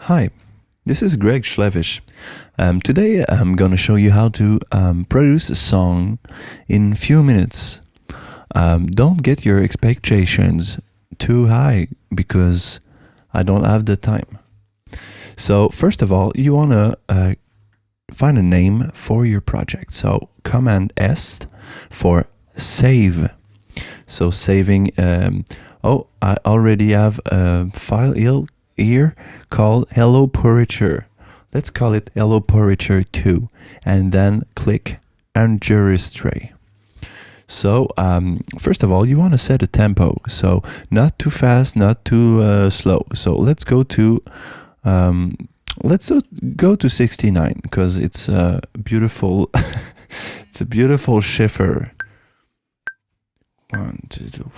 Hi, this is Greg Schlevish. Today I'm gonna show you how to produce a song in few minutes. Don't get your expectations too high because I don't have the time. So first of all, you wanna find a name for your project. So Command S for save. So saving. I already have a file here called Hello Portraiture. Let's call it Hello Portraiture 2 and then click Enregistre. So first of all, you want to set a tempo. So not too fast, not too slow. So let's go to 69 because it's a beautiful it's a beautiful shifter. One, two,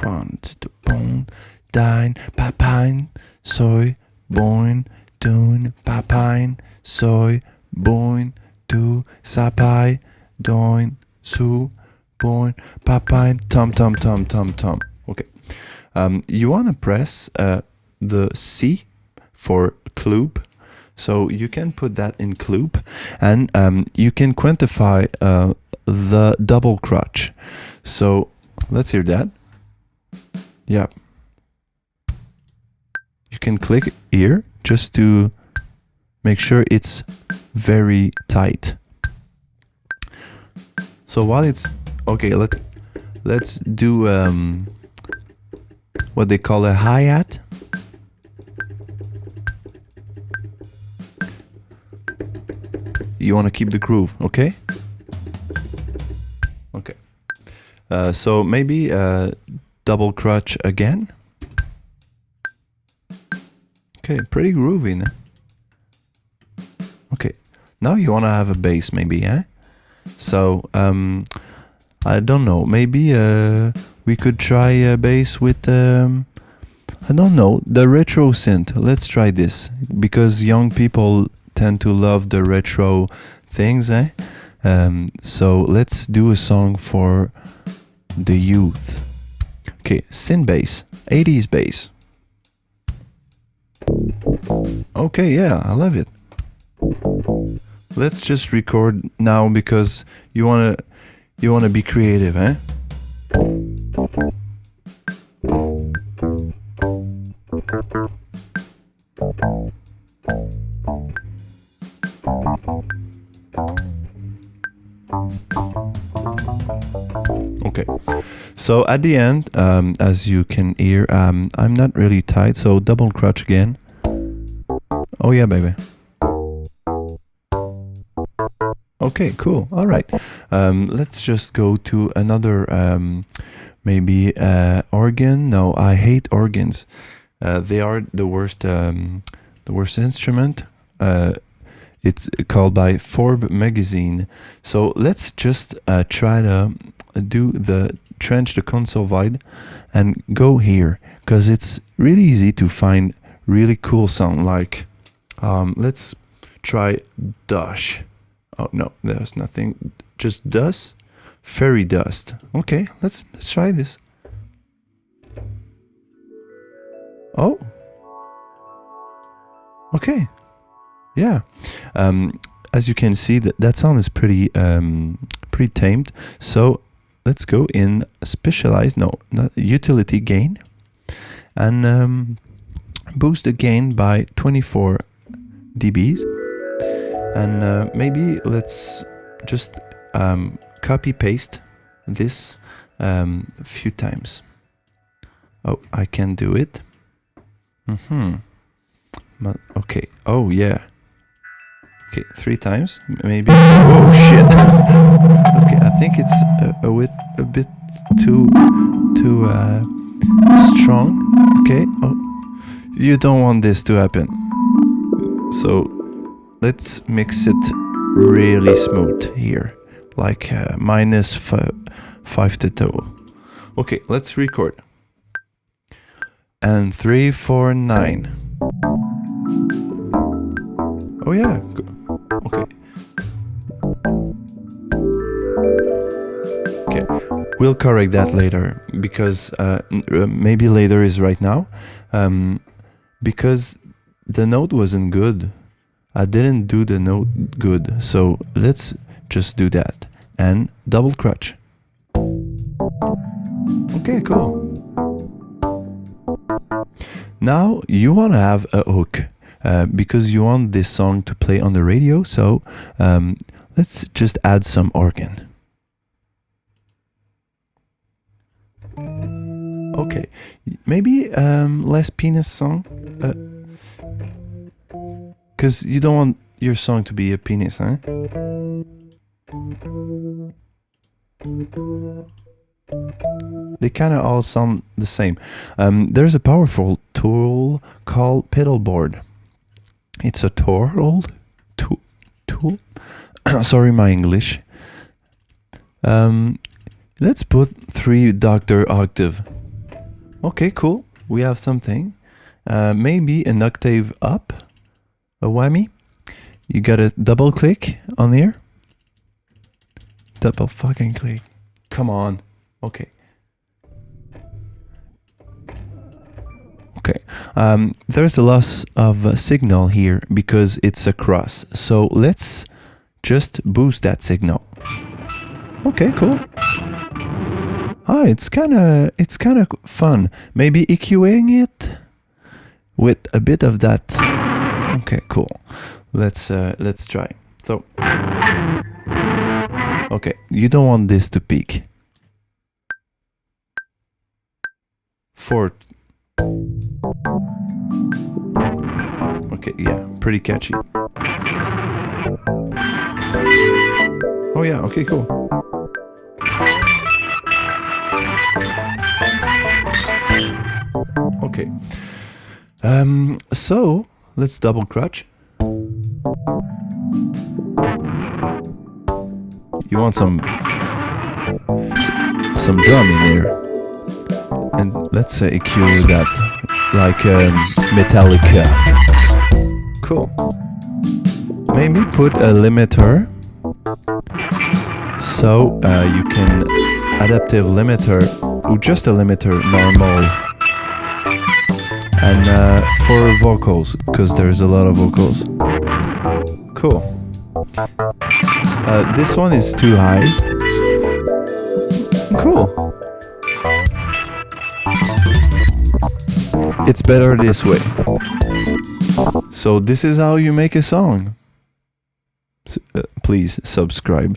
bone, dine, papine, soy, boin, dune, papine, soy, boin, do, sapai, doin, su, boin, papine, tom, tom, tom, tom, tom. Okay. You want to press the C for loop. So you can put that in loop and you can quantify the double crutch. So let's hear that. Yeah. You can click here just to make sure it's very tight. So while it's okay, let's do what they call a hi-hat. You want to keep the groove, okay? Okay. So maybe double crutch again. Okay, pretty groovy. No? Okay, now you want to have a bass maybe, eh? So, I don't know, maybe we could try a bass with, I don't know, the retro synth. Let's try this, because young people tend to love the retro things, eh? So let's do a song for the youth. Okay, synth bass, 80s bass. Okay, yeah, I love it. Let's just record now because you wanna be creative, eh? Okay, so at the end, as you can hear, I'm not really tight, so double crutch again. Oh yeah, baby. Okay, cool. All right. Let's just go to another, maybe organ. No, I hate organs. They are the worst instrument. It's called by Forbes magazine. So let's just try to do the trench the console wide and go here because it's really easy to find really cool sound. Like let's try Dush. Oh no, there's nothing. Just dust, fairy dust. Okay, let's try this. Oh, okay. Yeah, as you can see, that sound is pretty tamed. So let's go in specialized, no, not utility gain, and boost the gain by 24 dBs. And maybe let's just copy paste this a few times. Oh, I can do it. Okay. Oh yeah. Okay, 3 times. Maybe. Oh shit. Okay, I think it's a bit too strong. Okay. Oh, you don't want this to happen. So let's mix it really smooth here, like minus 5 to 2. Okay, let's record. And 3, 4, 9. Oh yeah. Okay. Okay, we'll correct that later because maybe later is right now, because the note wasn't good. I didn't do the note good, so let's just do that. And double crutch. Okay, cool. Now you want to have a hook because you want this song to play on the radio, so let's just add some organ. Okay, maybe less penis song, because you don't want your song to be a penis, huh? They kind of all sound the same. There's a powerful tool called pedalboard. It's a tool. Sorry, my English. Let's put 3 Dr. octave. Okay, cool. We have something. Maybe an octave up. A whammy. You gotta double click on here. Double fucking click. Come on. Okay. Okay. There's a loss of signal here because it's a cross. So let's just boost that signal. Okay, cool. Ah, it's kind of fun. Maybe EQing it with a bit of that. Okay, cool. Let's try. So, okay, you don't want this to peak. 4. Okay, yeah, pretty catchy. Oh yeah, okay, cool. Okay. So let's double crutch. You want some drum in there, and let's EQ that like Metallica. Cool. Maybe put a limiter, so you can adaptive limiter or just a limiter normal. And for vocals, because there's a lot of vocals. Cool. This one is too high. Cool. It's better this way. So this is how you make a song. Please subscribe.